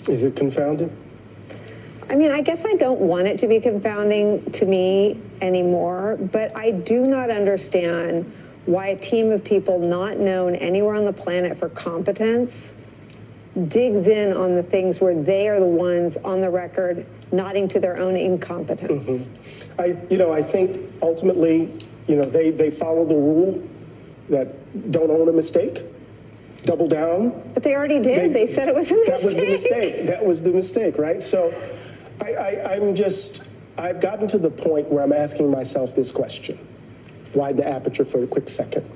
Is it confounding? I mean, I guess I don't want it to be confounding to me anymore, but I do not understand why a team of people not known anywhere on the planet for competence digs in on the things where they are the ones on the record nodding to their own incompetence. Mm-hmm. I think ultimately, they follow the rule that don't own a mistake, double down. But they already did. They said it was a mistake. That was the mistake. That was the mistake, right? So I've gotten to the point where I'm asking myself this question. Widen the aperture for a quick second.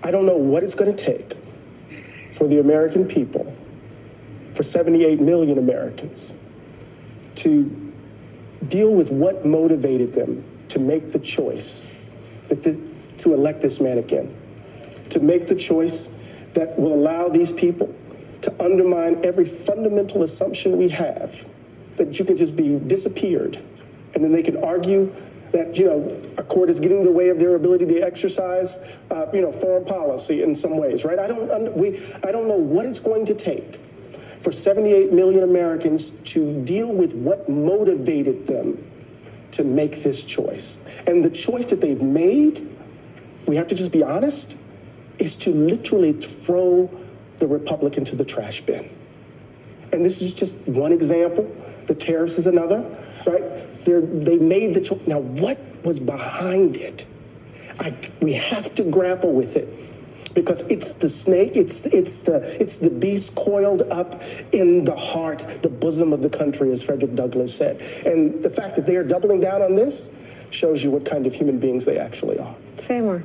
I don't know what it's going to take for the American people, for 78 million Americans, to deal with what motivated them to make the choice to elect this man again, to make the choice that will allow these people to undermine every fundamental assumption we have, that you can just be disappeared, and then they can argue that, a court is getting in the way of their ability to exercise, foreign policy in some ways, right? I don't know what it's going to take for 78 million Americans to deal with what motivated them to make this choice. And the choice that they've made, we have to just be honest, is to literally throw the Republic into the trash bin. And this is just one example. The tariffs is another, right? They made the choice. Now, what was behind it? We have to grapple with it, because it's the snake, it's the beast coiled up in the heart, the bosom of the country, as Frederick Douglass said. And the fact that they are doubling down on this shows you what kind of human beings they actually are. Say more.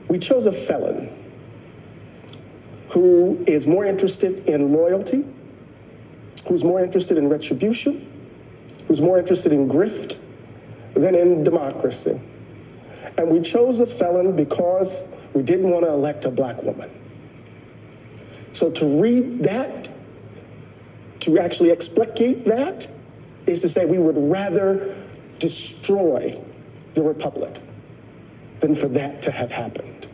We chose a felon who is more interested in loyalty, who's more interested in retribution, who's more interested in grift than in democracy. And we chose a felon because we didn't want to elect a black woman. So to read that, to actually explicate that, is to say we would rather destroy the Republic than for that to have happened.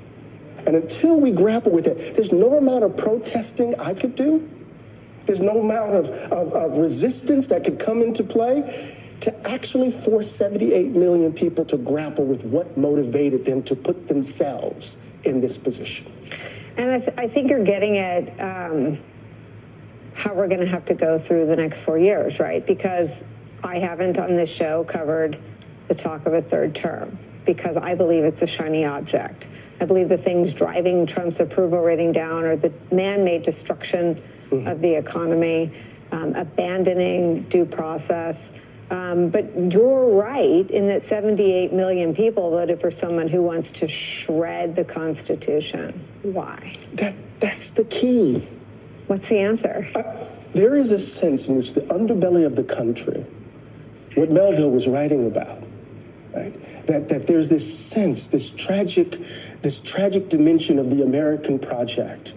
And until we grapple with it, there's no amount of protesting I could do. There's no amount of resistance that could come into play to actually force 78 million people to grapple with what motivated them to put themselves in this position. And I think you're getting at how we're going to have to go through the next 4 years, right? Because I haven't on this show covered the talk of a third term, because I believe it's a shiny object. I believe the things driving Trump's approval rating down are the man-made destruction of the economy, abandoning due process. But you're right in that 78 million people voted for someone who wants to shred the Constitution. Why? That's the key. What's the answer? There is a sense in which the underbelly of the country, what Melville was writing about, right? That there's this sense, this tragic dimension of the American project,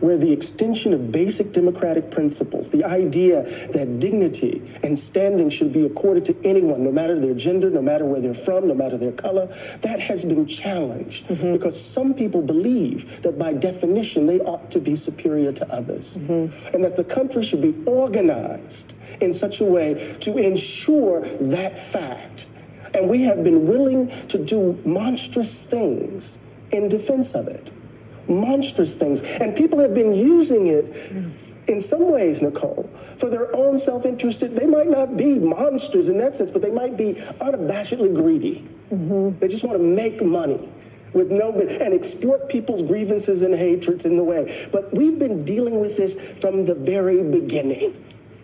where the extension of basic democratic principles, the idea that dignity and standing should be accorded to anyone, no matter their gender, no matter where they're from, no matter their color, that has been challenged because some people believe that by definition they ought to be superior to others, and that the country should be organized in such a way to ensure that fact. And we have been willing to do monstrous things in defense of it. Monstrous things. And people have been using it in some ways, Nicolle, for their own self-interest. They might not be monsters in that sense, but they might be unabashedly greedy. They just want to make money with and exploit people's grievances and hatreds in the way. But we've been dealing with this from the very beginning.